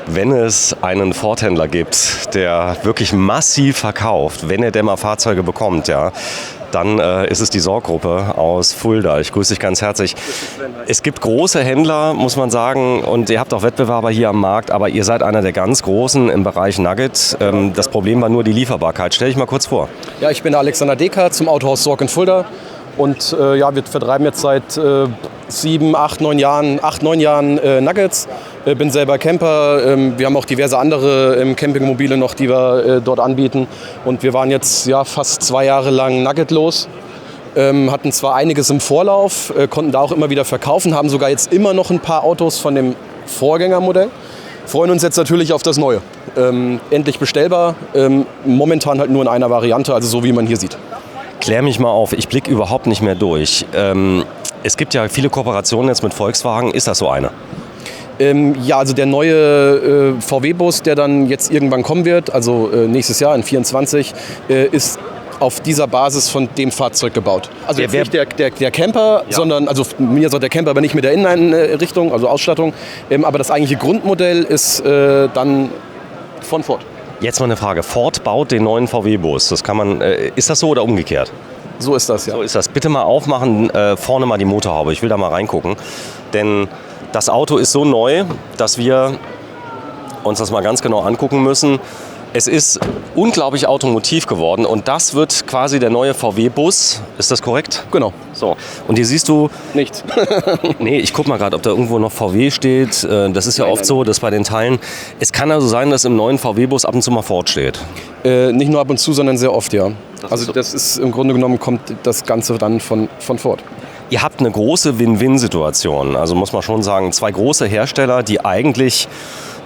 Wenn es einen Ford-Händler gibt, der wirklich massiv verkauft, wenn er denn mal Fahrzeuge bekommt, ja, dann ist es die Sorg-Gruppe aus Fulda. Ich grüße dich ganz herzlich. Es gibt große Händler, muss man sagen, und ihr habt auch Wettbewerber hier am Markt, aber ihr seid einer der ganz Großen im Bereich Nugget. Das Problem war nur die Lieferbarkeit. Stell dich mal kurz vor. Ja, ich bin der Alexander Decker zum Autohaus Sorg in Fulda. Und wir vertreiben jetzt seit 9 Jahren Nuggets. Bin selber Camper. Wir haben auch diverse andere Campingmobile noch, die wir dort anbieten. Und wir waren jetzt fast 2 Jahre lang nuggetlos. Hatten zwar einiges im Vorlauf, konnten da auch immer wieder verkaufen, haben sogar jetzt immer noch ein paar Autos von dem Vorgängermodell. Freuen uns jetzt natürlich auf das Neue. Endlich bestellbar, momentan halt nur in einer Variante, also so wie man hier sieht. Klär mich mal auf, ich blicke überhaupt nicht mehr durch. Es gibt ja viele Kooperationen jetzt mit Volkswagen, ist das so eine? Also der neue VW-Bus, der dann jetzt irgendwann kommen wird, also nächstes Jahr in 2024, ist auf dieser Basis von dem Fahrzeug gebaut. Also jetzt nicht der Camper, sondern, also mir sagt der Camper, aber nicht mit der Inneneinrichtung, also Ausstattung. Aber das eigentliche Grundmodell ist dann von Ford. Jetzt mal eine Frage. Ford baut den neuen VW-Bus. Das kann man, ist das so oder umgekehrt? So ist das, ja. So ist das. Bitte mal aufmachen, vorne mal die Motorhaube. Ich will da mal reingucken. Denn das Auto ist so neu, dass wir uns das mal ganz genau angucken müssen. Es ist unglaublich automotiv geworden und das wird quasi der neue VW-Bus. Ist das korrekt? Genau. So. Und hier siehst du... Nichts. Nee, ich guck mal gerade, ob da irgendwo noch VW steht. Das ist ja oft so, dass bei den Teilen... Es kann also sein, dass im neuen VW-Bus ab und zu mal Ford steht. Nicht nur ab und zu, sondern sehr oft, ja. Das ist im Grunde genommen, kommt das Ganze dann von Ford. Ihr habt eine große Win-Win-Situation. Also muss man schon sagen, 2 große Hersteller, die eigentlich...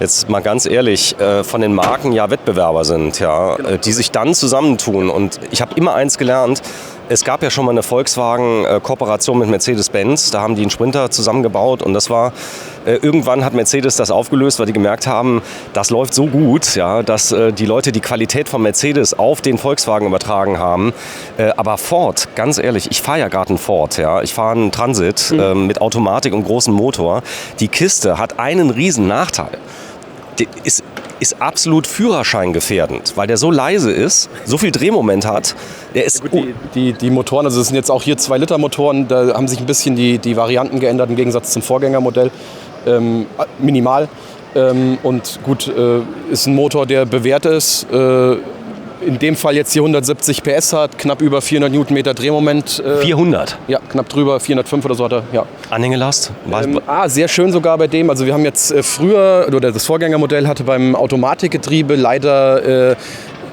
Jetzt mal ganz ehrlich, von den Marken ja Wettbewerber sind, ja, die sich dann zusammentun. Und ich habe immer eins gelernt, es gab ja schon mal eine Volkswagen-Kooperation mit Mercedes-Benz, da haben die einen Sprinter zusammengebaut und das war, irgendwann hat Mercedes das aufgelöst, weil die gemerkt haben, das läuft so gut, ja, dass die Leute die Qualität von Mercedes auf den Volkswagen übertragen haben. Aber Ford, ganz ehrlich, ich fahre ja gerade einen Ford, ja, ich fahre einen Transit mit Automatik und großem Motor. Die Kiste hat einen riesen Nachteil. Ist absolut führerscheingefährdend, weil der so leise ist, so viel Drehmoment hat. Der ist die Motoren, also es sind jetzt auch hier 2-Liter-Motoren, da haben sich ein bisschen die Varianten geändert im Gegensatz zum Vorgängermodell. Minimal. Und gut, ist ein Motor, der bewährt ist. In dem Fall jetzt hier 170 PS hat, knapp über 400 Newtonmeter Drehmoment. 400? Ja, knapp drüber, 405 oder so hat er, ja. Anhängelast? Sehr schön sogar bei dem. Also wir haben jetzt früher, oder das Vorgängermodell hatte beim Automatikgetriebe leider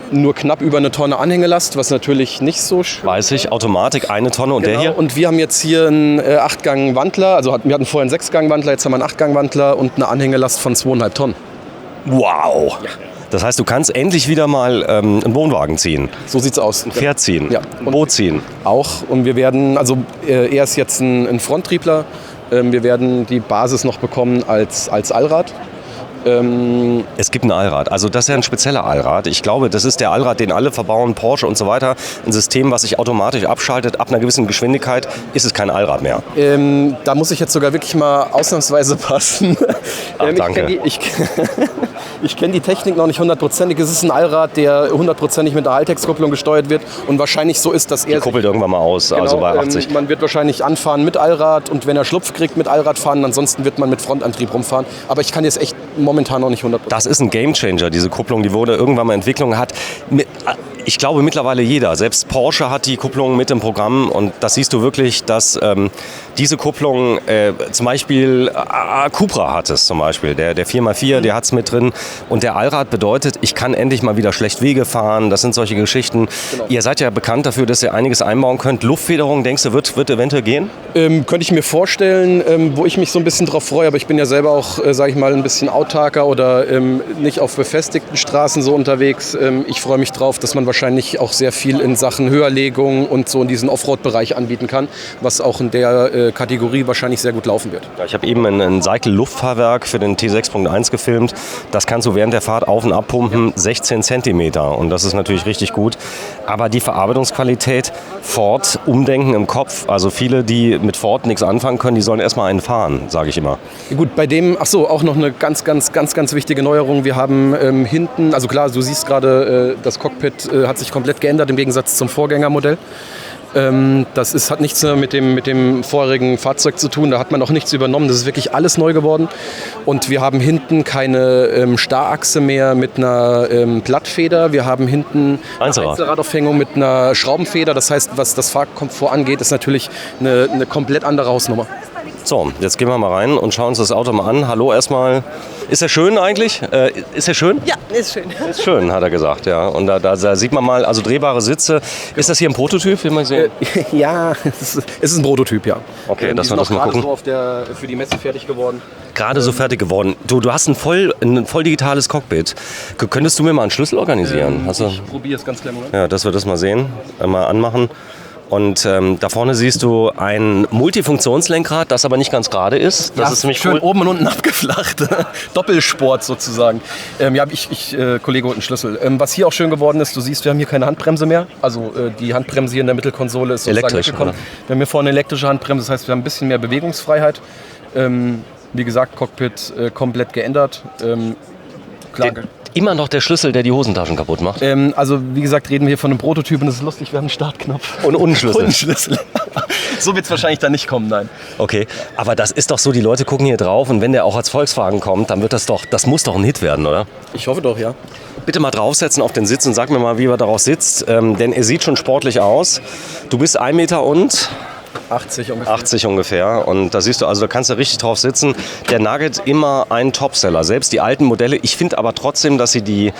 nur knapp über 1 Tonne Anhängelast, was natürlich nicht so schön weiß ich, Automatik 1 Tonne und genau. Der hier? Und wir haben jetzt hier einen 8-Gang-Wandler, also wir hatten vorher einen 6-Gang-Wandler, jetzt haben wir einen 8-Gang-Wandler und eine Anhängelast von 2,5 Tonnen. Wow! Ja. Das heißt, du kannst endlich wieder mal einen Wohnwagen ziehen. So sieht's aus. Ein Pferd ziehen, ja. Ein Boot ziehen. Auch. Und wir werden, also er ist jetzt ein Fronttriebler. Wir werden die Basis noch bekommen als Allrad. Es gibt ein Allrad. Also das ist ja ein spezieller Allrad. Ich glaube, das ist der Allrad, den alle verbauen, Porsche und so weiter. Ein System, was sich automatisch abschaltet. Ab einer gewissen Geschwindigkeit ist es kein Allrad mehr. Da muss ich jetzt sogar wirklich mal ausnahmsweise passen. Ach, danke. Ich kenne die Technik noch nicht hundertprozentig. Es ist ein Allrad, der hundertprozentig mit der Haltex-Kupplung gesteuert wird und wahrscheinlich so ist, dass er... Die kuppelt irgendwann mal aus, genau, also bei 80. Man wird wahrscheinlich anfahren mit Allrad und wenn er Schlupf kriegt, mit Allrad fahren. Ansonsten wird man mit Frontantrieb rumfahren. Aber ich kann jetzt echt momentan noch nicht 100%. Das ist ein Gamechanger, diese Kupplung. Die wurde irgendwann mal Entwicklung hat. Ich glaube mittlerweile jeder, selbst Porsche hat die Kupplung mit im Programm und das siehst du wirklich, dass diese Kupplung zum Beispiel Cupra hat es zum Beispiel, der 4x4, der hat es mit drin und der Allrad bedeutet, ich kann endlich mal wieder schlecht Wege fahren, das sind solche Geschichten. Genau. Ihr seid ja bekannt dafür, dass ihr einiges einbauen könnt. Luftfederung, denkst du, wird eventuell gehen? Könnte ich mir vorstellen, wo ich mich so ein bisschen drauf freue, aber ich bin ja selber auch, sage ich mal, ein bisschen autarker oder nicht auf befestigten Straßen so unterwegs. Ich freue mich drauf, dass man wahrscheinlich wahrscheinlich auch sehr viel in Sachen Höherlegung und so in diesen Offroad-Bereich anbieten kann, was auch in der Kategorie wahrscheinlich sehr gut laufen wird. Ja, ich habe eben ein Cycle-Luftfahrwerk für den T6.1 gefilmt. Das kannst du während der Fahrt auf- und abpumpen, 16 Zentimeter. Und das ist natürlich richtig gut. Aber die Verarbeitungsqualität, Ford, Umdenken im Kopf. Also viele, die mit Ford nichts anfangen können, die sollen erstmal einen fahren, sage ich immer. Gut, bei dem, auch noch eine ganz wichtige Neuerung. Wir haben hinten, also klar, du siehst gerade, das Cockpit hat sich komplett geändert im Gegensatz zum Vorgängermodell. Hat nichts mit dem vorherigen Fahrzeug zu tun, da hat man auch nichts übernommen, das ist wirklich alles neu geworden. Und wir haben hinten keine Starrachse mehr mit einer Blattfeder, wir haben hinten eine Einzelradaufhängung mit einer Schraubenfeder, das heißt, was das Fahrkomfort angeht, ist natürlich eine komplett andere Hausnummer. So, jetzt gehen wir mal rein und schauen uns das Auto mal an. Hallo erstmal. Ist er schön eigentlich? Ist er schön? Ja, ist schön. Ist schön, hat er gesagt, ja. Und da sieht man mal, also drehbare Sitze. Ist das hier ein Prototyp, wie man sehen? Ja, es ist ein Prototyp, ja. Okay, das wir das mal gucken. So für die Messe fertig geworden. Gerade so fertig geworden. Du hast ein voll digitales Cockpit. Könntest du mir mal einen Schlüssel organisieren? Ich probiere es ganz klein, Moment. Ja, dass wir das mal sehen, mal anmachen. Und da vorne siehst du ein Multifunktionslenkrad, das aber nicht ganz gerade ist. Das ist ziemlich schön cool. Oben und unten abgeflacht. Doppelsport sozusagen. Kollege holt einen Schlüssel. Was hier auch schön geworden ist, du siehst, wir haben hier keine Handbremse mehr. Also die Handbremse hier in der Mittelkonsole ist sozusagen elektrisch, weggekommen. Wir haben hier vorne eine elektrische Handbremse, das heißt, wir haben ein bisschen mehr Bewegungsfreiheit. Wie gesagt, Cockpit komplett geändert. Immer noch der Schlüssel, der die Hosentaschen kaputt macht. Also wie gesagt, reden wir hier von einem Prototyp und das ist lustig, wir haben einen Startknopf. Und einen Schlüssel. Und einen Schlüssel. So wird es wahrscheinlich dann nicht kommen, nein. Okay, aber das ist doch so, die Leute gucken hier drauf und wenn der auch als Volkswagen kommt, dann das muss doch ein Hit werden, oder? Ich hoffe doch, ja. Bitte mal draufsetzen auf den Sitz und sag mir mal, wie er darauf sitzt, denn er sieht schon sportlich aus. Du bist 1 Meter und... 80 ungefähr. Und da siehst du, also da kannst du richtig drauf sitzen. Der Nugget immer ein Topseller. Selbst die alten Modelle. Ich finde aber trotzdem, dass sie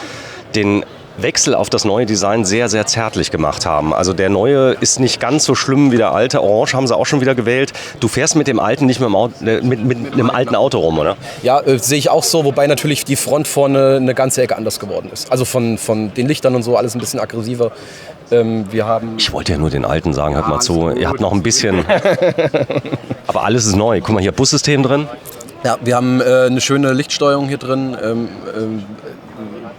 den Wechsel auf das neue Design sehr, sehr zärtlich gemacht haben. Also der neue ist nicht ganz so schlimm wie der alte. Orange haben sie auch schon wieder gewählt. Du fährst mit dem alten nicht mit einem alten Auto rum, oder? Ja, sehe ich auch so. Wobei natürlich die Front vorne eine ganze Ecke anders geworden ist. Also von den Lichtern und so alles ein bisschen aggressiver. Ich wollte ja nur den alten sagen, hört mal zu. Ihr habt noch ein bisschen... Aber alles ist neu. Guck mal, hier Bussystem drin. Ja, wir haben eine schöne Lichtsteuerung hier drin.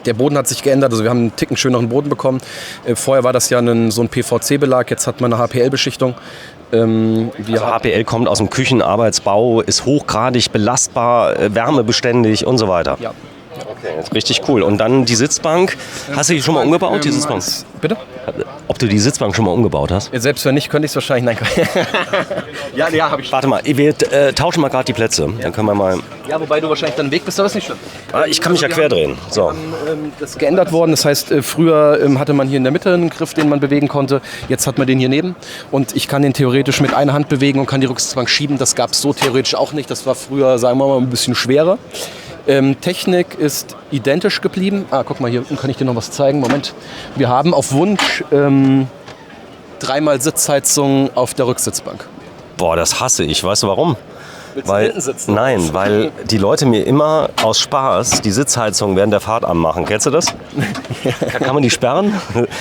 Der Boden hat sich geändert, also wir haben einen Ticken schöneren Boden bekommen. Vorher war das ja so ein PVC-Belag, jetzt hat man eine HPL-Beschichtung. HPL kommt aus dem Küchenarbeitsbau, ist hochgradig belastbar, wärmebeständig und so weiter. Ja. Okay, das ist richtig cool. Und dann die Sitzbank. Hast du die schon mal umgebaut, die Sitzbank? Bitte? Ob du die Sitzbank schon mal umgebaut hast? Selbst wenn nicht, könnte ich es wahrscheinlich. Nein. ja, habe ich. Warte mal, wir tauschen mal gerade die Plätze. Dann können wir mal... Ja, wobei du wahrscheinlich dann Weg bist, aber das ist nicht schlimm. Ich kann mich ja quer drehen. So. Das ist geändert worden. Das heißt, früher hatte man hier in der Mitte einen Griff, den man bewegen konnte. Jetzt hat man den hier neben. Und ich kann den theoretisch mit einer Hand bewegen und kann die Rücksitzbank schieben. Das gab es so theoretisch auch nicht. Das war früher, sagen wir mal, ein bisschen schwerer. Technik ist identisch geblieben. Guck mal, hier unten kann ich dir noch was zeigen. Moment. Wir haben auf Wunsch 3-mal Sitzheizung auf der Rücksitzbank. Boah, das hasse ich. Weißt du warum? Willst du hinten sitzen? Nein, weil die Leute mir immer aus Spaß die Sitzheizung während der Fahrt anmachen. Kennst du das? Kann man die sperren?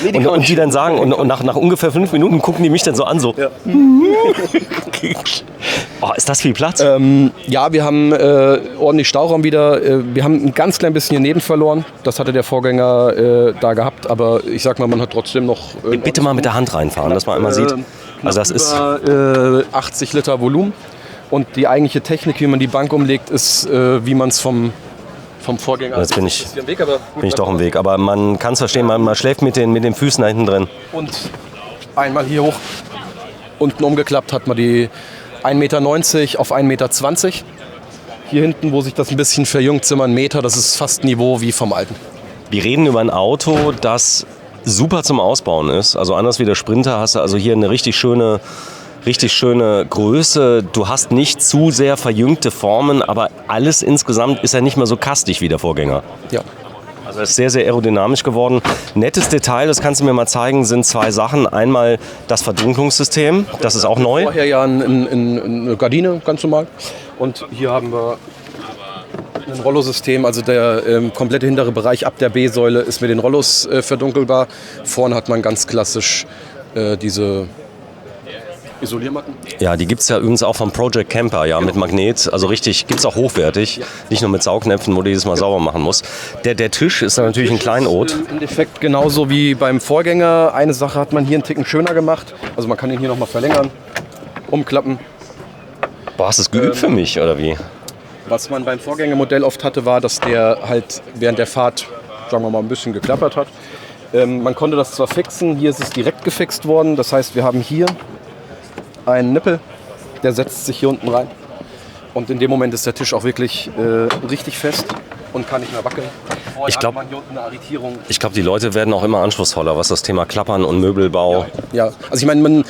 Nee, und die dann sagen, und nach ungefähr 5 Minuten gucken die mich dann so an, so. Ja. Oh, ist das viel Platz? Ja, wir haben ordentlich Stauraum wieder. Wir haben ein ganz klein bisschen hier neben verloren. Das hatte der Vorgänger da gehabt. Aber ich sag mal, man hat trotzdem noch... Bitte mal mit der Hand reinfahren, dass man einmal sieht. Also das ist 80 Liter Volumen. Und die eigentliche Technik, wie man die Bank umlegt, ist, wie man es vom Vorgänger... Jetzt bin ich doch im Weg. Aber man kann es verstehen, man schläft mit den Füßen da hinten drin. Und einmal hier hoch, unten umgeklappt, hat man die 1,90 Meter auf 1,20 Meter. Hier hinten, wo sich das ein bisschen verjüngt, sind wir 1 Meter. Das ist fast Niveau wie vom alten. Wir reden über ein Auto, das super zum Ausbauen ist. Also anders wie der Sprinter hast du also hier eine richtig schöne Größe. Du hast nicht zu sehr verjüngte Formen, aber alles insgesamt ist ja nicht mehr so kastig wie der Vorgänger. Ja. Also es ist sehr, sehr aerodynamisch geworden. Nettes Detail, das kannst du mir mal zeigen, sind 2 Sachen. Einmal das Verdunklungssystem, das ist auch neu. Vorher ja eine Gardine, ganz normal. Und hier haben wir hinten ein Rollosystem, also der komplette hintere Bereich ab der B-Säule ist mit den Rollos verdunkelbar. Vorne hat man ganz klassisch diese Isoliermatten. Ja, die gibt es ja übrigens auch vom Project Camper, ja, mit Magnet. Also richtig, gibt es auch hochwertig. Ja. Nicht nur mit Saugnäpfen, wo du jedes Mal sauber machen musst. Der Tisch ist dann natürlich ein Kleinod. Im Endeffekt genauso wie beim Vorgänger. Eine Sache hat man hier einen Ticken schöner gemacht. Also man kann ihn hier nochmal verlängern, umklappen. Boah, hast du es geübt für mich, oder wie? Was man beim Vorgängermodell oft hatte, war, dass der halt während der Fahrt, sagen wir mal, ein bisschen geklappert hat. Man konnte das zwar fixen, hier ist es direkt gefixt worden. Das heißt, wir haben hier einen Nippel, der setzt sich hier unten rein. Und in dem Moment ist der Tisch auch wirklich richtig fest und kann nicht mehr wackeln. Ich glaube, die Leute werden auch immer anspruchsvoller, was das Thema Klappern und Möbelbau. Ja. Also ich meine,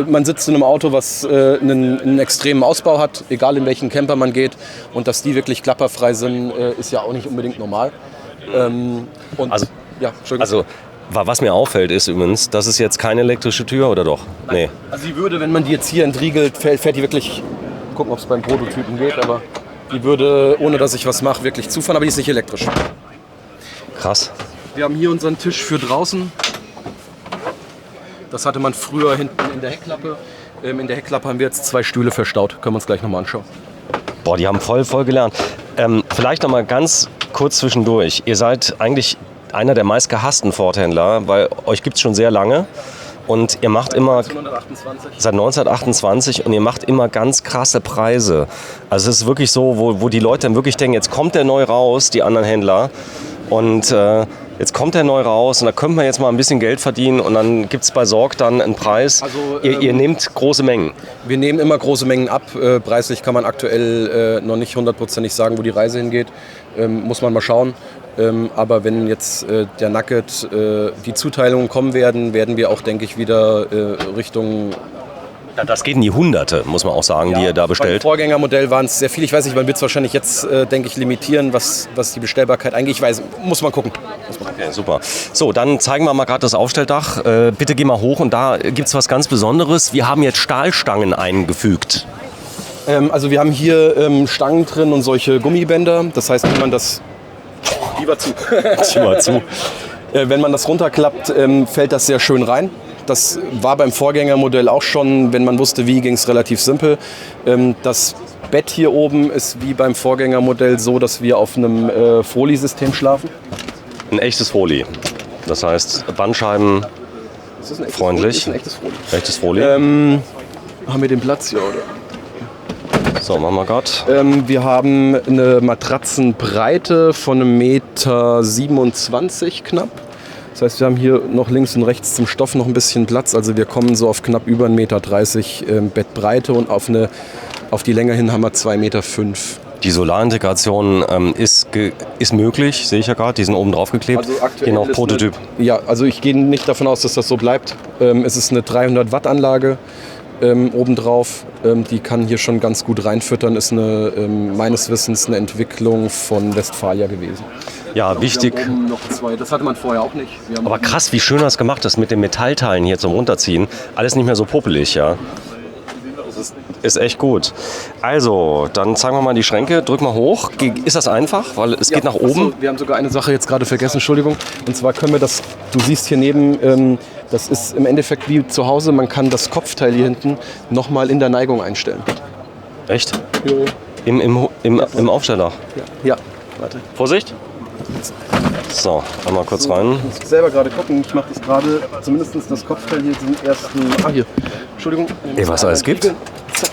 man sitzt in einem Auto, was einen extremen Ausbau hat, egal in welchen Camper man geht. Und dass die wirklich klapperfrei sind, ist ja auch nicht unbedingt normal. Was mir auffällt, ist übrigens, das ist jetzt keine elektrische Tür, oder doch? Nee. Also die würde, wenn man die jetzt hier entriegelt, fährt die wirklich, gucken, ob es beim Prototypen geht, aber die würde, ohne dass ich was mache, wirklich zufahren, aber die ist nicht elektrisch. Krass. Wir haben hier unseren Tisch für draußen. Das hatte man früher hinten in der Heckklappe. In der Heckklappe haben wir jetzt 2 Stühle verstaut. Können wir uns gleich nochmal anschauen. Boah, die haben voll gelernt. Vielleicht nochmal ganz kurz zwischendurch. Ihr seid eigentlich einer der meistgehassten Ford-Händler, weil euch gibt es schon sehr lange und ihr macht immer seit 1928 und ihr macht immer ganz krasse Preise. Also es ist wirklich so, wo die Leute dann wirklich denken, jetzt kommt der neu raus, die anderen Händler, und jetzt kommt der neu raus und da könnte man jetzt mal ein bisschen Geld verdienen und dann gibt es bei Sorg dann einen Preis. Also, ihr nehmt große Mengen. Wir nehmen immer große Mengen ab. Preislich kann man aktuell noch nicht hundertprozentig sagen, wo die Reise hingeht. Muss man mal schauen. Aber wenn jetzt der Nugget die Zuteilungen kommen werden wir auch, denke ich, wieder Richtung... Ja, das geht in die Hunderte, muss man auch sagen, ja, die ihr da bestellt. Beim Vorgängermodell waren es sehr viel. Ich weiß nicht, man wird es wahrscheinlich jetzt, denke ich, limitieren, was die Bestellbarkeit angeht. Ich weiß, muss man gucken. Okay, super. So, dann zeigen wir mal gerade das Aufstelldach. Bitte geh mal hoch und da gibt es was ganz Besonderes. Wir haben jetzt Stahlstangen eingefügt. Also wir haben hier Stangen drin und solche Gummibänder. Das heißt, wenn man das... Lieber zu. Wenn man das runterklappt, fällt das sehr schön rein. Das war beim Vorgängermodell auch schon, wenn man wusste wie, ging es relativ simpel. Das Bett hier oben ist wie beim Vorgängermodell so, dass wir auf einem Folie-System schlafen. Ein echtes Folie. Das heißt Bandscheiben freundlich. Das ist ein echtes Folie. Echtes Folie. Haben wir den Platz hier, oder? So, machen wir gerade. Wir haben eine Matratzenbreite von 1,27 Meter knapp. Das heißt, wir haben hier noch links und rechts zum Stoff noch ein bisschen Platz. Also wir kommen so auf knapp über 1,30 Meter Bettbreite und auf die Länge hin haben wir 2,5 Meter. Die Solarintegration ist möglich, sehe ich ja gerade. Die sind oben drauf geklebt. Also aktuell noch Prototyp. Ja, also ich gehe nicht davon aus, dass das so bleibt. Es ist eine 300 Watt Anlage. Obendrauf, die kann hier schon ganz gut reinfüttern, ist meines Wissens eine Entwicklung von Westfalia gewesen. Ja, wichtig. Noch 2, das hatte man vorher auch nicht. Aber krass, wie schön das gemacht ist mit den Metallteilen hier zum Runterziehen. Alles nicht mehr so popelig, ja. Ist echt gut. Also, dann zeigen wir mal die Schränke. Drück mal hoch. Ist das einfach? Weil es geht nach oben. Wir haben sogar eine Sache jetzt gerade vergessen, Entschuldigung. Und zwar können wir das, du siehst hier neben, das ist im Endeffekt wie zu Hause. Man kann das Kopfteil hier hinten nochmal in der Neigung einstellen. Echt? Jo. Im Aufsteller? Ja. Warte. Vorsicht. So, einmal kurz rein. Ich muss selber gerade gucken. Ich mache das gerade, zumindest das Kopfteil hier sind ersten... hier. Entschuldigung. Ey, was alles gibt? Zack.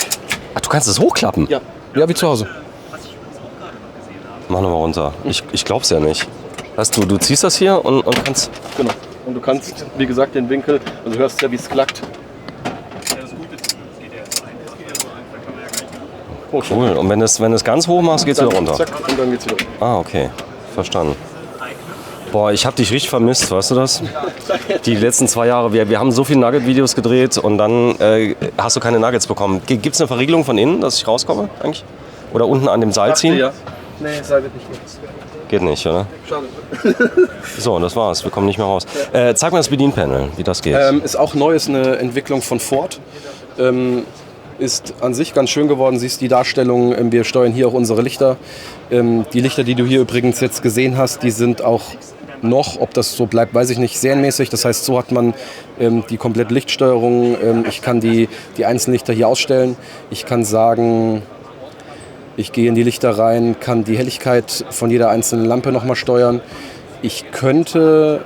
Ach, du kannst es hochklappen? Ja. Ja, wie zu Hause. Mach nochmal runter. Ich glaub's ja nicht. Weißt du, ziehst das hier und kannst... Genau. Und du kannst, wie gesagt, den Winkel, also du hörst ja, wie es klackt. Oh, cool. Und wenn du es ganz hoch machst, geht's wieder runter? Zack, und dann geht's wieder runter. Ah, okay. Verstanden. Boah, ich habe dich richtig vermisst, weißt du das? Die letzten 2 Jahre, wir haben so viele Nugget-Videos gedreht und dann hast du keine Nuggets bekommen. Gibt es eine Verriegelung von innen, dass ich rauskomme eigentlich? Oder unten an dem Seil ziehen? Ja. Nee, Seil wird nicht gehen. Geht nicht, oder? Schade. So, das war's. Wir kommen nicht mehr raus. Zeig mal das Bedienpanel, wie das geht. Ist auch neu, ist eine Entwicklung von Ford. ist an sich ganz schön geworden. Siehst die Darstellung, wir steuern hier auch unsere Lichter. Die Lichter, die du hier übrigens jetzt gesehen hast, die sind auch noch, ob das so bleibt, weiß ich nicht, serienmäßig. Das heißt, so hat man die komplette Lichtsteuerung. Ich kann die einzelnen Lichter hier ausstellen. Ich kann sagen, ich gehe in die Lichter rein, kann die Helligkeit von jeder einzelnen Lampe nochmal steuern. Ich könnte,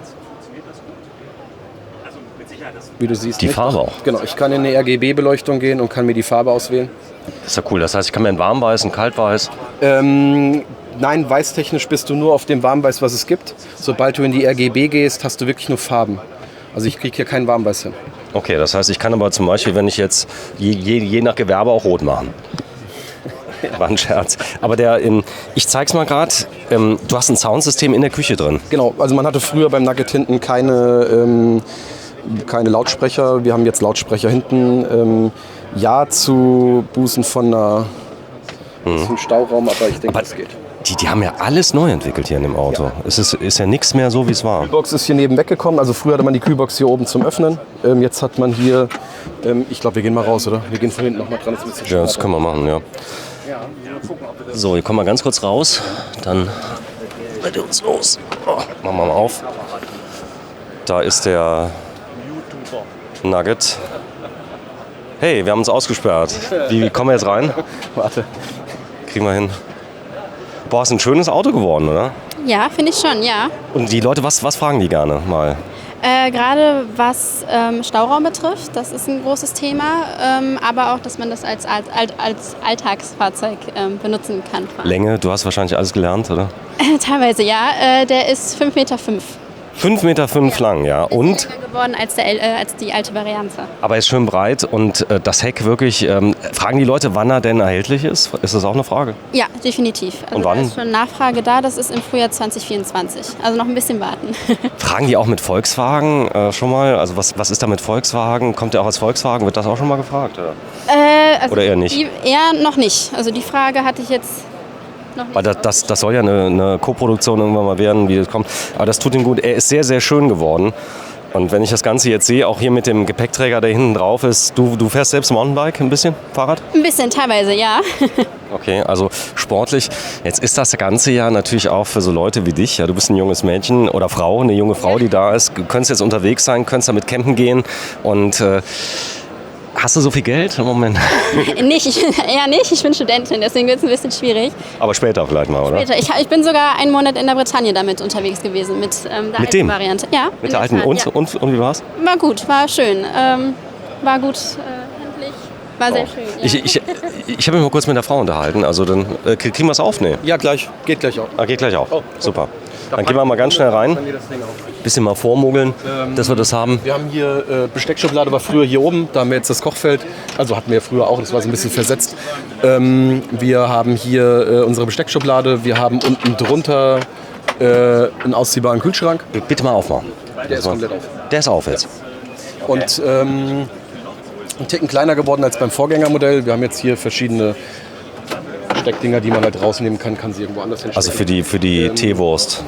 wie du siehst, Die Farbe auch. Genau, ich kann in eine RGB-Beleuchtung gehen und kann mir die Farbe auswählen. Das ist ja cool. Das heißt, ich kann mir ein Warmweiß, ein Kaltweiß. Nein, weißtechnisch bist du nur auf dem Warmweiß, was es gibt. Sobald du in die RGB gehst, hast du wirklich nur Farben. Also ich kriege hier kein Warmweiß hin. Okay, das heißt, ich kann aber zum Beispiel, wenn ich jetzt je nach Gewerbe auch rot machen. War ein Scherz. Aber ich zeig's mal gerade. Du hast ein Soundsystem in der Küche drin. Genau, also man hatte früher beim Nugget hinten keine Lautsprecher. Wir haben jetzt Lautsprecher hinten. Ja zu Bußen von einem Stauraum, aber ich denke, das geht. Die haben ja alles neu entwickelt hier in dem Auto. Ja. Es ist ja nichts mehr so, wie es war. Die Kühlbox ist hier neben weggekommen. Also früher hatte man die Kühlbox hier oben zum Öffnen. Jetzt hat man hier, ich glaube, wir gehen mal raus, oder? Wir gehen von hinten nochmal dran. Ja, das können wir machen, ja. So, wir kommen mal ganz kurz raus. Dann seid ihr uns los. Oh, machen wir mal auf. Da ist der Nugget. Hey, wir haben uns ausgesperrt. Wie kommen wir jetzt rein? Warte. Kriegen wir hin. Boah, ist ein schönes Auto geworden, oder? Ja, finde ich schon, ja. Und die Leute, was fragen die gerne mal? Gerade was Stauraum betrifft, das ist ein großes Thema, aber auch, dass man das als Alltagsfahrzeug benutzen kann. Länge, du hast wahrscheinlich alles gelernt, oder? Teilweise, ja. Der ist 5,5 Meter. 5,5 Meter lang, ja. Und? Ist länger geworden als die alte Variante. Aber er ist schön breit und das Heck wirklich, fragen die Leute, wann er denn erhältlich ist? Ist das auch eine Frage? Ja, definitiv. Also und wann? Da ist schon Nachfrage da, das ist im Frühjahr 2024. Also noch ein bisschen warten. Fragen die auch mit Volkswagen schon mal? Also was ist da mit Volkswagen? Kommt der auch als Volkswagen? Wird das auch schon mal gefragt? Oder eher nicht? Eher noch nicht. Also die Frage hatte ich jetzt... Weil das soll ja eine Koproduktion irgendwann mal werden, wie das kommt. Aber das tut ihm gut. Er ist sehr, sehr schön geworden. Und wenn ich das Ganze jetzt sehe, auch hier mit dem Gepäckträger, der hinten drauf ist, du fährst selbst Mountainbike ein bisschen, Fahrrad? Ein bisschen, teilweise, ja. Okay, also sportlich. Jetzt ist das Ganze ja natürlich auch für so Leute wie dich. Ja, du bist ein junges Mädchen oder Frau, eine junge Frau, die da ist. Du könntest jetzt unterwegs sein, könntest damit campen gehen und... Hast du so viel Geld im Moment? Eher nicht. Ich bin Studentin, deswegen wird es ein bisschen schwierig. Aber später vielleicht mal, oder? Später. Ich bin sogar einen Monat in der Bretagne damit unterwegs gewesen, mit der alten Variante. Ja, mit der alten. Und wie war's? War gut, war schön. War gut handlich, war sehr schön. Ja. Ich habe mich mal kurz mit der Frau unterhalten. Also dann kriegen wir es auf? Nee. Ja, gleich. Geht gleich auf. Geht gleich auf. Oh, super. Dann gehen wir mal ganz schnell rein. Bisschen mal vormogeln, dass wir das haben. Wir haben hier Besteckschublade, war früher hier oben. Da haben wir jetzt das Kochfeld. Also hatten wir früher auch, das war so ein bisschen versetzt. Wir haben hier unsere Besteckschublade. Wir haben unten drunter einen ausziehbaren Kühlschrank. Bitte mal aufmachen. Der ist komplett auf. Der ist auf jetzt. Und ein Ticken kleiner geworden als beim Vorgängermodell. Wir haben jetzt hier verschiedene Steckdinger, die man halt rausnehmen kann sie irgendwo anders hinstellen. Also für die Teewurst,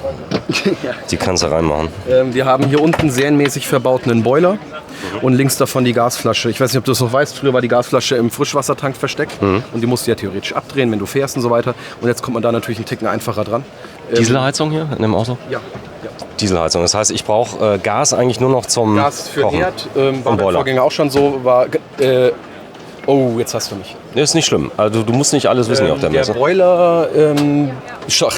die kannst du reinmachen. Wir haben hier unten serienmäßig verbaut einen Boiler und links davon die Gasflasche. Ich weiß nicht, ob du das noch weißt, früher war die Gasflasche im Frischwassertank versteckt und die musst du ja theoretisch abdrehen, wenn du fährst und so weiter. Und jetzt kommt man da natürlich einen Ticken einfacher dran. Dieselheizung hier in dem Auto? Ja. Dieselheizung, das heißt, ich brauche Gas eigentlich nur noch zum Gas für Kochen. Herd, war beim Vorgänger auch schon so, oh, jetzt hast du mich. Nee, ist nicht schlimm. Also du musst nicht alles wissen hier auf der Messe. Der Boiler,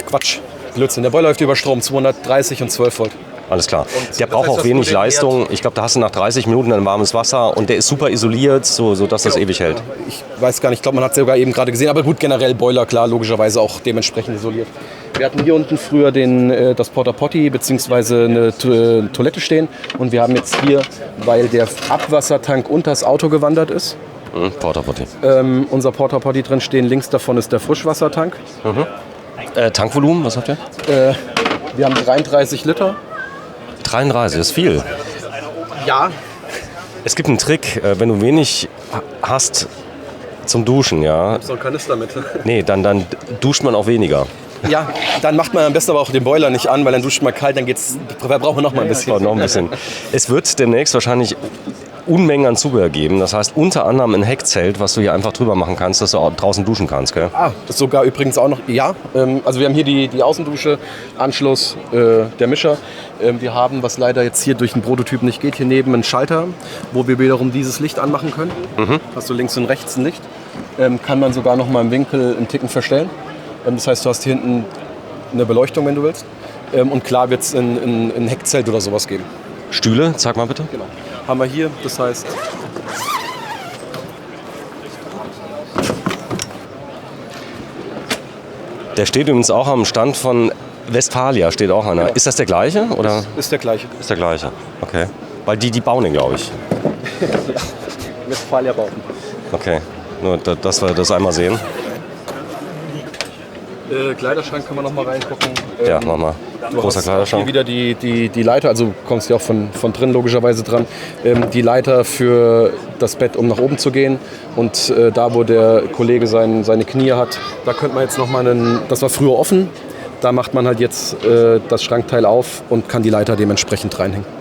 Quatsch, Blödsinn. Der Boiler läuft über Strom, 230 und 12 Volt. Alles klar. Der braucht auch wenig Leistung. Ich glaube, da hast du nach 30 Minuten dann warmes Wasser und der ist super isoliert, sodass das ewig hält. Ich weiß gar nicht, ich glaube, man hat es sogar eben gerade gesehen. Aber gut, generell Boiler, klar, logischerweise auch dementsprechend isoliert. Wir hatten hier unten früher das Porta Potty bzw. eine Toilette stehen. Und wir haben jetzt hier, weil der Abwassertank unter das Auto gewandert ist, Porta Potty. Unser Porta Potty drin stehen. Links davon ist der Frischwassertank. Tankvolumen, was habt ihr? Wir haben 33 Liter. 33, ist viel. Ja. Es gibt einen Trick, wenn du wenig hast zum Duschen, ja. So ein Kanister mit. Nee, dann duscht man auch weniger. Ja, dann macht man am besten aber auch den Boiler nicht an, weil dann duscht man kalt, dann brauchen wir noch mal ein bisschen. Noch ein bisschen. Es wird demnächst wahrscheinlich Unmengen an Zubehör geben. Das heißt unter anderem ein Heckzelt, was du hier einfach drüber machen kannst, dass du auch draußen duschen kannst, gell? Das ist sogar übrigens auch noch, ja. Also wir haben hier die Außendusche, Anschluss der Mischer. Wir haben, was leider jetzt hier durch den Prototyp nicht geht, hier neben einen Schalter, wo wir wiederum dieses Licht anmachen können. Hast du links und rechts ein Licht. Kann man sogar noch mal im Winkel einen Ticken verstellen. Das heißt, du hast hier hinten eine Beleuchtung, wenn du willst. Und klar wird es ein Heckzelt oder sowas geben. Stühle, sag mal bitte. Genau. Haben wir hier, das heißt... Der steht übrigens auch am Stand von Westfalia, steht auch einer. Genau. Ist das der gleiche? Oder? Ist der gleiche. Ist der gleiche, okay. Weil die bauen den, glaube ich. Westfalia bauen. Okay, nur dass wir das einmal sehen. Kleiderschrank können wir noch mal reingucken. Ja, mach mal. Großer Kleiderschrank. Hier wieder die Leiter, also du kommst ja auch von drin logischerweise dran. Die Leiter für das Bett, um nach oben zu gehen. Und da, wo der Kollege seine Knie hat, da könnte man jetzt noch mal das war früher offen. Da macht man halt jetzt das Schrankteil auf und kann die Leiter dementsprechend reinhängen.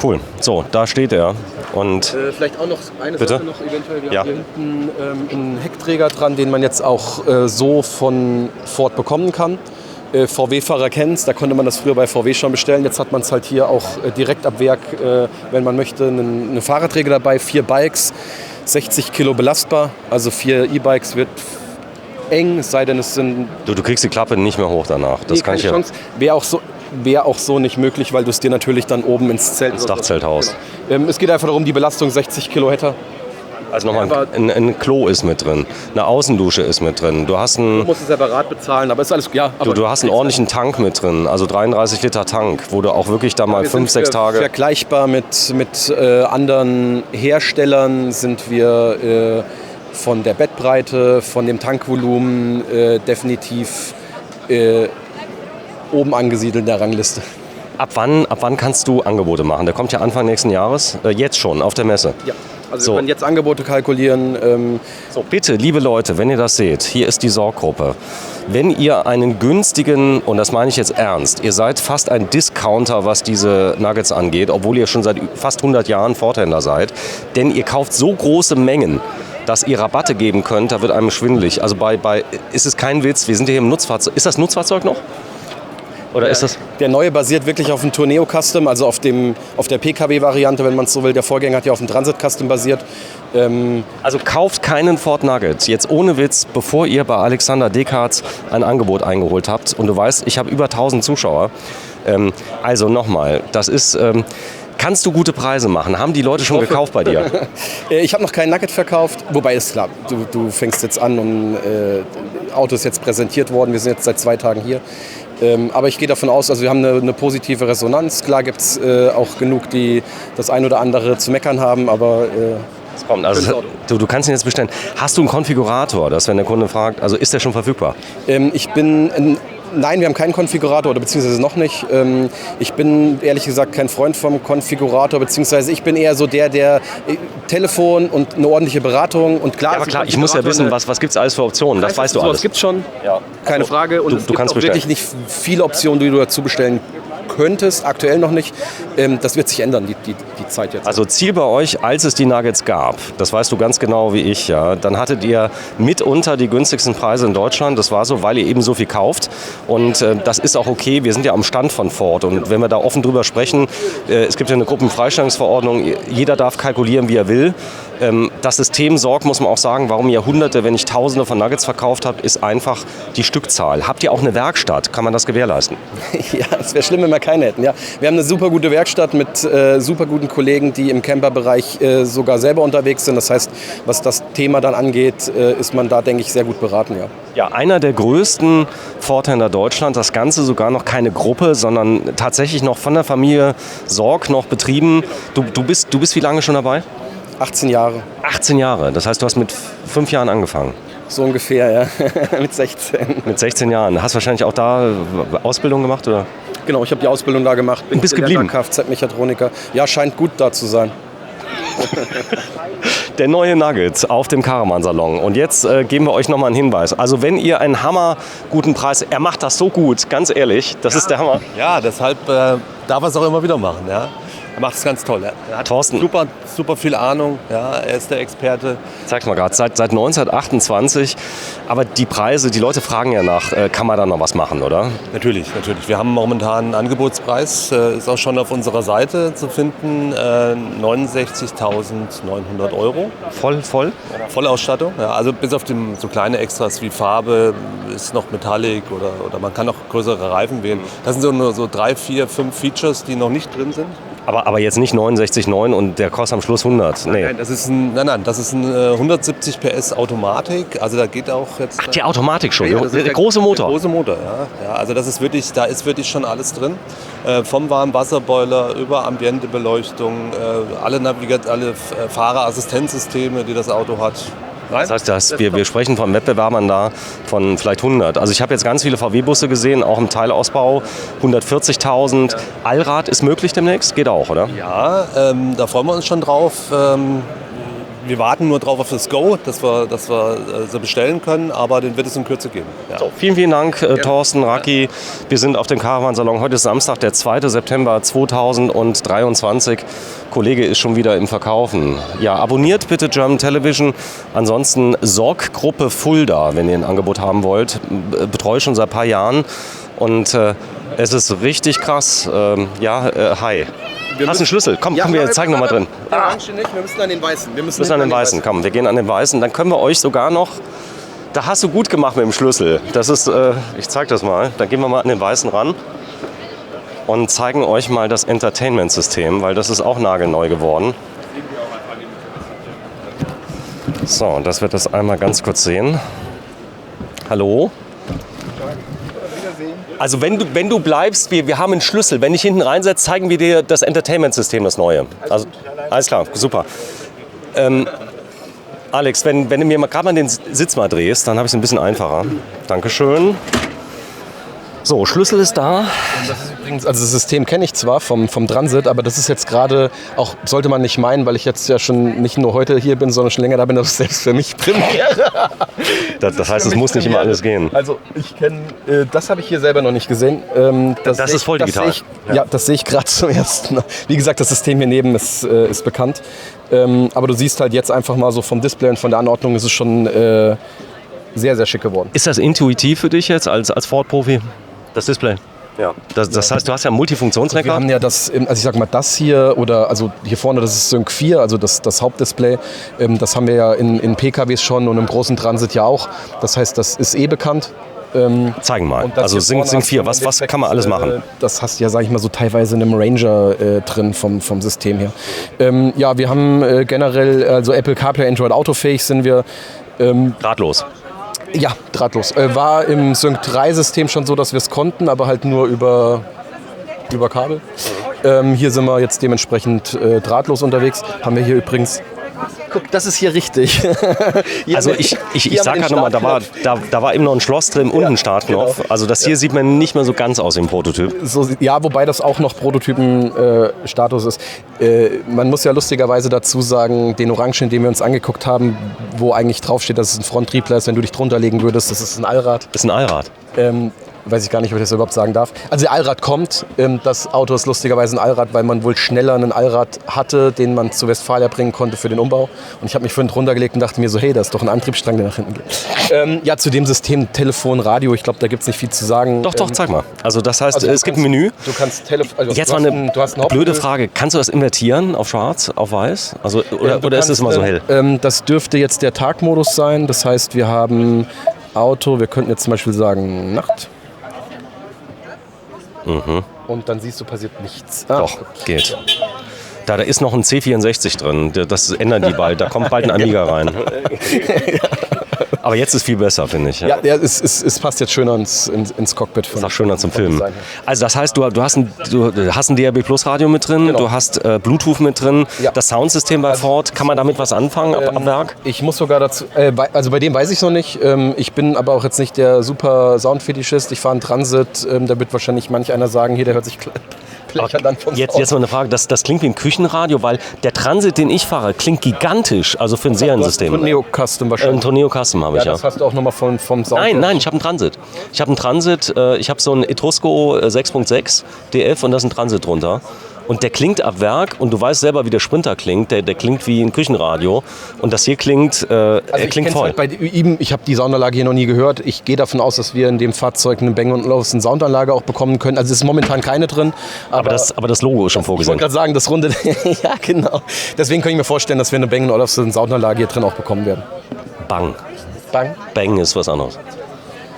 Cool. So, da steht er. Und Vielleicht auch noch eine Bitte? Sache noch eventuell. Wir Ja. haben hier hinten einen Heckträger dran, den man jetzt auch so von Ford bekommen kann. VW-Fahrer kennt es, da konnte man das früher bei VW schon bestellen. Jetzt hat man es halt hier auch direkt ab Werk, wenn man möchte, einen Fahrradträger dabei, 4 Bikes, 60 Kilo belastbar. Also 4 E-Bikes wird eng, es sei denn, es sind... du kriegst die Klappe nicht mehr hoch danach. Das kann ich ja. Chance. Wäre auch so nicht möglich, weil du es dir natürlich dann oben ins Zelt... Ins Dachzelt haust. Genau. Es geht einfach darum, die Belastung 60 Kilo hätte. Also nochmal, ein Klo ist mit drin, eine Außendusche ist mit drin. Du hast Du musst es separat bezahlen, aber ist alles... Ja, aber du hast einen ordentlichen Tank mit drin, also 33 Liter Tank, wo du auch wirklich da mal 5, 6 Tage... Vergleichbar mit anderen Herstellern sind wir von der Bettbreite, von dem Tankvolumen definitiv oben angesiedelt in der Rangliste. Ab wann kannst du Angebote machen? Der kommt ja Anfang nächsten Jahres, jetzt schon auf der Messe. Ja, also So. wir können jetzt Angebote kalkulieren. So, bitte, liebe Leute, wenn ihr das seht, hier ist die Sorggruppe. Wenn ihr einen günstigen, und das meine ich jetzt ernst, ihr seid fast ein Discounter, was diese Nuggets angeht, obwohl ihr schon seit fast 100 Jahren Forthändler seid, denn ihr kauft so große Mengen, dass ihr Rabatte geben könnt, da wird einem schwindelig. Also ist es kein Witz, wir sind hier im Nutzfahrzeug. Ist das Nutzfahrzeug noch? Oder ist das? Der neue basiert wirklich auf dem Tourneo Custom, also auf der PKW-Variante, wenn man es so will. Der Vorgänger hat ja auf dem Transit Custom basiert. Also kauft keinen Ford Nugget, jetzt ohne Witz, bevor ihr bei Alexander Dekatz ein Angebot eingeholt habt. Und du weißt, ich habe über 1000 Zuschauer. Also nochmal, das ist... Kannst du gute Preise machen? Haben die Leute schon gekauft bei dir? Ich habe noch kein Nugget verkauft, wobei ist klar, du fängst jetzt an und Auto ist jetzt präsentiert worden. Wir sind jetzt seit 2 Tagen hier. Aber ich gehe davon aus, also wir haben eine positive Resonanz. Klar gibt es auch genug, die das ein oder andere zu meckern haben, aber... Es kommt. Also, du kannst ihn jetzt bestellen. Hast du einen Konfigurator, dass wenn der Kunde fragt, also ist der schon verfügbar? Nein, wir haben keinen Konfigurator oder beziehungsweise noch nicht. Ich bin ehrlich gesagt kein Freund vom Konfigurator, beziehungsweise ich bin eher so der Telefon und eine ordentliche Beratung. Und klar, Ja, aber klar, ich muss ja wissen, was gibt es alles für Optionen, das weißt du alles. Das gibt es schon, Ja. keine Frage. Und es gibt kannst auch wirklich nicht viele Optionen, die du dazu bestellen könntest, aktuell noch nicht. Das wird sich ändern, die Zeit jetzt. Also Ziel bei euch, als es die Nuggets gab, das weißt du ganz genau wie ich, ja, dann hattet ihr mitunter die günstigsten Preise in Deutschland. Das war so, weil ihr eben so viel kauft. Und das ist auch okay. Wir sind ja am Stand von Ford. Und wenn wir da offen drüber sprechen, es gibt ja eine Gruppenfreistellungsverordnung. Jeder darf kalkulieren, wie er will. Das System sorgt, muss man auch sagen, warum ihr Hunderte, wenn nicht Tausende von Nuggets verkauft habt, ist einfach die Stückzahl. Habt ihr auch eine Werkstatt? Kann man das gewährleisten? Ja, es wäre schlimm, wenn wir keine hätten. Ja. Wir haben eine super gute Werkstatt mit super guten Kollegen, die im Camperbereich sogar selber unterwegs sind. Das heißt, was das Thema dann angeht, ist man da, denke ich, sehr gut beraten. Ja. Ja, einer der größten Forthändler Deutschland, das Ganze sogar noch keine Gruppe, sondern tatsächlich noch von der Familie Sorg noch betrieben. Du bist wie lange schon dabei? 18 Jahre. 18 Jahre, das heißt, du hast mit 5 Jahren angefangen. So ungefähr, ja. Mit 16. Mit 16 Jahren. Hast wahrscheinlich auch da Ausbildung gemacht, oder? Genau, ich habe die Ausbildung da gemacht. Und bist geblieben? Kfz-Mechatroniker. Ja, scheint gut da zu sein. Der neue Nugget auf dem Caravan-Salon. Und jetzt geben wir euch nochmal einen Hinweis. Also wenn ihr einen hammerguten Preis... Er macht das so gut, ganz ehrlich. Das ist der Hammer. Ja, deshalb darf er es auch immer wieder machen. Ja? Er macht es ganz toll. Er hat Thorsten. super viel Ahnung. Ja, er ist der Experte. Zeig mal gerade, seit 1928. Aber die Preise, die Leute fragen ja nach, kann man da noch was machen, oder? Natürlich. Wir haben momentan einen Angebotspreis, ist auch schon auf unserer Seite zu finden, 69.900 €. Voll? Vollausstattung, ja, also bis auf so kleine Extras wie Farbe, ist noch Metallic oder man kann auch größere Reifen wählen. Das sind so 3, 4, 5 Features, die noch nicht drin sind. Aber jetzt nicht 69,9 und der kostet am Schluss 100. Nee. Nein, das ist ein 170 PS Automatik. Also da geht auch jetzt. Ach, die Automatik schon. Ja, das ist der große Motor. Der große Motor, ja. Also das ist wirklich, da ist wirklich schon alles drin. Vom Warmwasserboiler über Ambientebeleuchtung, alle Fahrerassistenzsysteme, die das Auto hat. Nein? Das heißt, wir sprechen von Wettbewerbern da von vielleicht 100. Also ich habe jetzt ganz viele VW-Busse gesehen, auch im Teilausbau, 140.000. Allrad ist möglich demnächst, geht auch, oder? Ja, da freuen wir uns schon drauf. Wir warten nur drauf auf das Go, dass wir so bestellen können, aber den wird es in Kürze geben. Ja. So, vielen Dank, Thorsten, Raki. Wir sind auf dem Caravan-Salon. Heute ist Samstag, der 2. September 2023. Kollege ist schon wieder im Verkaufen. Ja, abonniert bitte German Television. Ansonsten Sorg-Gruppe Fulda, wenn ihr ein Angebot haben wollt. Betreue schon seit ein paar Jahren und es ist richtig krass. Hi. Hast du einen Schlüssel? Komm, wir zeigen nochmal drin. Nicht, wir müssen an den Weißen. Wir müssen an den Weißen. Komm, wir gehen an den Weißen. Dann können wir euch sogar noch... Da hast du gut gemacht mit dem Schlüssel. Das ist, ich zeig das mal. Dann gehen wir mal an den Weißen ran und zeigen euch mal das Entertainment-System, weil das ist auch nagelneu geworden. So, dass wir das einmal ganz kurz sehen. Hallo? Also wenn du bleibst, wir haben einen Schlüssel. Wenn ich hinten reinsetze, zeigen wir dir das Entertainment-System, das neue. Also, alles klar, super. Alex, wenn du mir gerade mal den Sitz mal drehst, dann habe ich es ein bisschen einfacher. Dankeschön. So, Schlüssel ist da. Das ist übrigens, also das System kenne ich zwar vom Transit, aber das ist jetzt gerade, auch sollte man nicht meinen, weil ich jetzt ja schon nicht nur heute hier bin, sondern schon länger da bin, das ist selbst für mich Premiere. Das heißt, es muss nicht immer alles gehen. Also ich kenne, das habe ich hier selber noch nicht gesehen. Das ist voll digital. Das sehe ich gerade zum ersten Mal. Wie gesagt, das System hier neben ist bekannt. Aber du siehst halt jetzt einfach mal so vom Display und von der Anordnung ist es schon sehr, sehr schick geworden. Ist das intuitiv für dich jetzt als Ford-Profi? Das Display? Ja. Das heißt, du hast ja einen Multifunktionslenker? Wir haben ja das, also ich sag mal, das hier oder also hier vorne, das ist Sync 4, also das Hauptdisplay. Das haben wir ja in PKWs schon und im großen Transit ja auch. Das heißt, das ist bekannt. Zeigen mal. Also Sync 4, was kann man alles machen? Das hast du ja, sag ich mal, so teilweise in einem Ranger drin vom System her. Ja, wir haben generell, also Apple CarPlay, Android Autofähig sind wir. Drahtlos. Ja, drahtlos. War im Sync 3-System schon so, dass wir es konnten, aber halt nur über Kabel. Hier sind wir jetzt dementsprechend drahtlos unterwegs. Haben wir hier übrigens... Guck, das ist hier richtig. Also ich sag gerade nochmal, da war eben noch ein Schloss drin und ein Startknopf. Genau. Also das hier sieht man nicht mehr so ganz aus dem Prototyp. So, ja, wobei das auch noch Prototypen-Status ist. Man muss ja lustigerweise dazu sagen, den Orangen, den wir uns angeguckt haben, wo eigentlich draufsteht, dass es ein Fronttriebler ist, wenn du dich drunter legen würdest, das ist ein Allrad. Das ist ein Allrad. Weiß ich gar nicht, ob ich das überhaupt sagen darf. Also der Allrad kommt. Das Auto ist lustigerweise ein Allrad, weil man wohl schneller einen Allrad hatte, den man zu Westfalia bringen konnte für den Umbau. Und ich habe mich vorhin drunter gelegt und dachte mir so, hey, da ist doch ein Antriebsstrang, der nach hinten geht. Ja, zu dem System Telefon, Radio, ich glaube, da gibt es nicht viel zu sagen. Doch, zeig mal. Also das heißt, es gibt ein Menü. Du kannst Jetzt mal eine blöde Frage. Kannst du das invertieren auf schwarz, auf weiß? Also, oder ist es immer so hell? Das dürfte jetzt der Tagmodus sein. Das heißt, wir haben Auto, wir könnten jetzt zum Beispiel sagen Nacht. Und dann siehst du, passiert nichts. Doch, geht. Da ist noch ein C64 drin. Das ändern die bald. Da kommt bald ein Amiga rein. Aber jetzt ist viel besser, finde ich. Ja, es passt jetzt schöner ins Cockpit. Das ist auch schöner zum Filmen. Also das heißt, du hast ein DAB Plus Radio mit drin, genau. Du hast Bluetooth mit drin, ja. Das Soundsystem bei Ford, kann man damit was anfangen am Werk? Ich muss sogar dazu, also bei dem weiß ich es noch nicht. Ich bin aber auch jetzt nicht der super Soundfetischist. Ich fahre einen Transit, da wird wahrscheinlich manch einer sagen, hier, der hört sich jetzt mal eine Frage, das klingt wie ein Küchenradio, weil der Transit, den ich fahre, klingt gigantisch, also für ein Seriensystem. Ein Tourneo Custom wahrscheinlich. Ein Tourneo Custom habe ich, ja. Das hast du auch nochmal vom Sound. Nein, ich habe einen Transit. Ich habe so einen Etrusco 6.6 DF und da ist ein Transit drunter. Und der klingt ab Werk und du weißt selber, wie der Sprinter klingt. Der klingt wie ein Küchenradio. Und das hier klingt, klingt voll. Halt bei ihm, ich habe die Soundanlage hier noch nie gehört. Ich gehe davon aus, dass wir in dem Fahrzeug eine Bang & Olufsen Soundanlage auch bekommen können. Also es ist momentan keine drin. Aber das Logo ist schon vorgesehen. Ich wollte gerade sagen, das runde, ja genau. Deswegen kann ich mir vorstellen, dass wir eine Bang & Olufsen Soundanlage hier drin auch bekommen werden. Bang. Bang? Bang ist was anderes.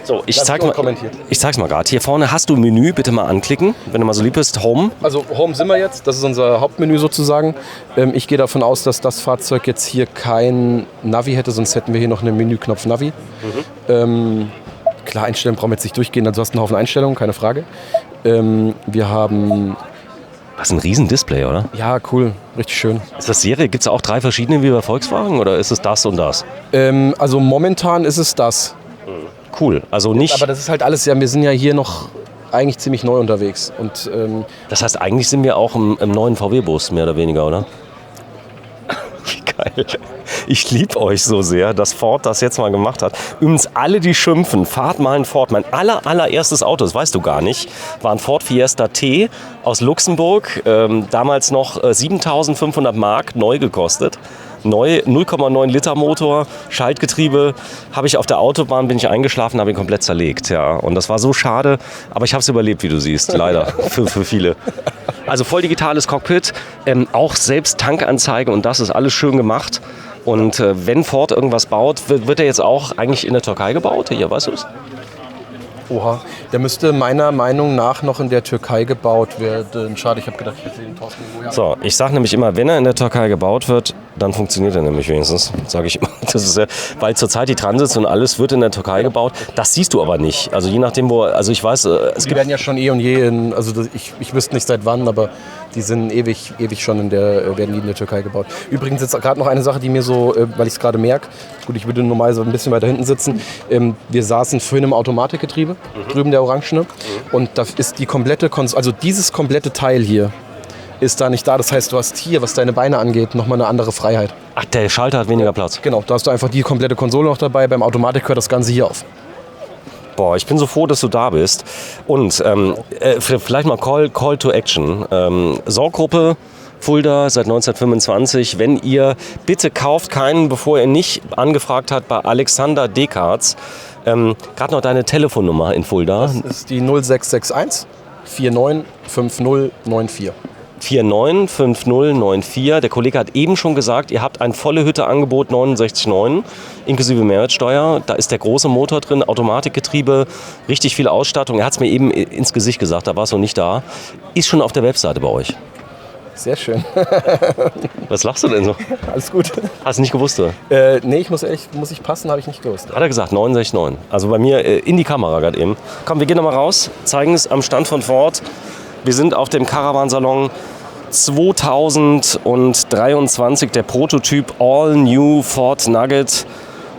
So, ich zeig's mal gerade. Hier vorne hast du ein Menü, bitte mal anklicken, wenn du mal so lieb bist. Home. Also Home sind wir jetzt, das ist unser Hauptmenü sozusagen. Ich gehe davon aus, dass das Fahrzeug jetzt hier kein Navi hätte, sonst hätten wir hier noch einen Menüknopf Navi. Klar, Einstellungen brauchen wir jetzt nicht durchgehen, also du hast einen Haufen Einstellungen, keine Frage. Wir haben... Das ist ein riesen Display, oder? Ja, cool, richtig schön. Ist das Serie? Gibt es auch 3 verschiedene wie bei Volkswagen oder ist es das und das? Also momentan ist es das. Cool, also nicht... Aber das ist halt alles, ja, wir sind ja hier noch eigentlich ziemlich neu unterwegs. Und, das heißt, eigentlich sind wir auch im neuen VW-Bus, mehr oder weniger, oder? Wie geil. Ich liebe euch so sehr, dass Ford das jetzt mal gemacht hat. Übrigens, alle, die schimpfen, fahrt mal einen Ford. Mein allererstes Auto, das weißt du gar nicht, war ein Ford Fiesta T aus Luxemburg. Damals noch 7.500 Mark, neu gekostet. Neu, 0,9 Liter Motor, Schaltgetriebe, habe ich auf der Autobahn, bin ich eingeschlafen, habe ihn komplett zerlegt. Ja. Und das war so schade, aber ich habe es überlebt, wie du siehst, leider, für viele. Also voll digitales Cockpit, auch selbst Tankanzeige und das ist alles schön gemacht. Und wenn Ford irgendwas baut, wird er jetzt auch eigentlich in der Türkei gebaut? Hier, weißt du es? Oha, der müsste meiner Meinung nach noch in der Türkei gebaut werden. Schade, ich habe gedacht, ich hätte den Thorsten irgendwo. So, ich sage nämlich immer, wenn er in der Türkei gebaut wird, dann funktioniert er nämlich wenigstens, sage ich immer. Das ist ja, weil zurzeit die Transits und alles wird in der Türkei gebaut. Das siehst du aber nicht. Also je nachdem, wo, also ich weiß, es werden ja schon eh und je, ich wüsste nicht seit wann, aber die sind ewig schon werden die in der Türkei gebaut. Übrigens jetzt gerade noch eine Sache, die mir so, weil ich es gerade merke, gut, ich würde normalerweise ein bisschen weiter hinten sitzen, wir saßen vorhin im Automatikgetriebe, drüben der Orangene, und da ist die komplette, also dieses komplette Teil hier ist da nicht da. Das heißt, du hast hier, was deine Beine angeht, nochmal eine andere Freiheit. Ach, der Schalter hat weniger Platz. Genau, da hast du einfach die komplette Konsole noch dabei. Beim Automatik hört das Ganze hier auf. Boah, ich bin so froh, dass du da bist. Und vielleicht mal Call to Action. Sorggruppe Fulda seit 1925. Wenn ihr, bitte kauft keinen, bevor ihr nicht angefragt habt bei Alexander Dekarts. Gerade noch deine Telefonnummer in Fulda. Das ist die 0661 495094. 495094. Der Kollege hat eben schon gesagt, ihr habt ein volle Hütte-Angebot 69,9 inklusive Mehrwertsteuer. Da ist der große Motor drin, Automatikgetriebe, richtig viel Ausstattung. Er hat es mir eben ins Gesicht gesagt, da war es noch nicht da. Ist schon auf der Webseite bei euch. Sehr schön. Was lachst du denn so? Alles gut. Hast du nicht gewusst, oder? Nee, muss ich passen, habe ich nicht gewusst. Hat er gesagt, 969. Also bei mir in die Kamera gerade eben. Komm, wir gehen nochmal raus, zeigen es am Stand von Ford. Wir sind auf dem Caravan-Salon 2023, der Prototyp All New Ford Nugget.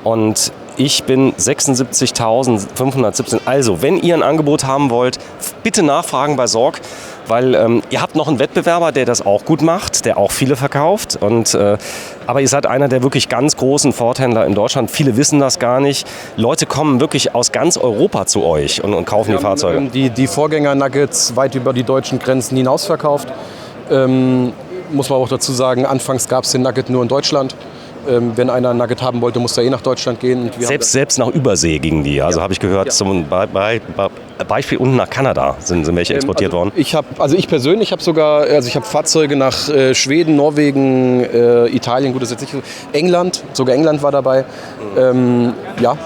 Und ich bin 76.517. Also, wenn ihr ein Angebot haben wollt, bitte nachfragen bei Sorg, weil ihr habt noch einen Wettbewerber, der das auch gut macht, der auch viele verkauft. Aber ihr seid einer der wirklich ganz großen Ford-Händler in Deutschland. Viele wissen das gar nicht. Leute kommen wirklich aus ganz Europa zu euch und kaufen die Fahrzeuge. Die Vorgänger-Nuggets weit über die deutschen Grenzen hinaus verkauft. Muss man auch dazu sagen, anfangs gab es den Nugget nur in Deutschland. Wenn einer ein Nugget haben wollte, musste er nach Deutschland gehen. Und selbst nach Übersee gingen die. Also habe ich gehört, zum Beispiel unten nach Kanada sind welche exportiert worden. Ich persönlich habe sogar, ich habe Fahrzeuge nach Schweden, Norwegen, Italien, gut, das ist jetzt nicht so, England, sogar England war dabei. Ja.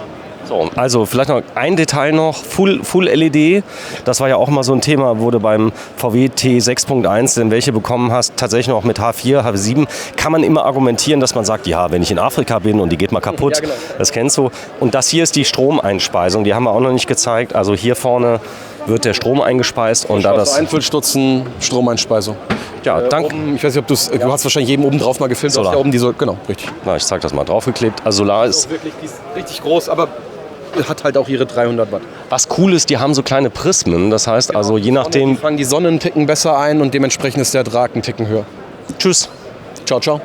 So, also vielleicht noch ein Detail noch, Full LED, das war ja auch mal so ein Thema, wurde beim VW T6.1, denn welche bekommen hast, tatsächlich noch mit H4, H7, kann man immer argumentieren, dass man sagt, ja, wenn ich in Afrika bin und die geht mal kaputt, ja, genau. Das kennst du. Und das hier ist die Stromeinspeisung, die haben wir auch noch nicht gezeigt, also hier vorne wird der Strom eingespeist und da das... Einfüllstutzen, Stromeinspeisung. Ja, danke. Ich weiß nicht, ob du hast wahrscheinlich jedem oben drauf mal gefilmt. Solar. Oben genau, richtig. Na, ich zeig das mal, draufgeklebt. Also Solar ist... Wirklich, die ist richtig groß, aber hat halt auch ihre 300 Watt. Was cool ist, die haben so kleine Prismen, das heißt also je nachdem... Die fangen die Sonne einen Ticken besser ein und dementsprechend ist der Ertrag einen Ticken höher. Tschüss. Ciao, ciao.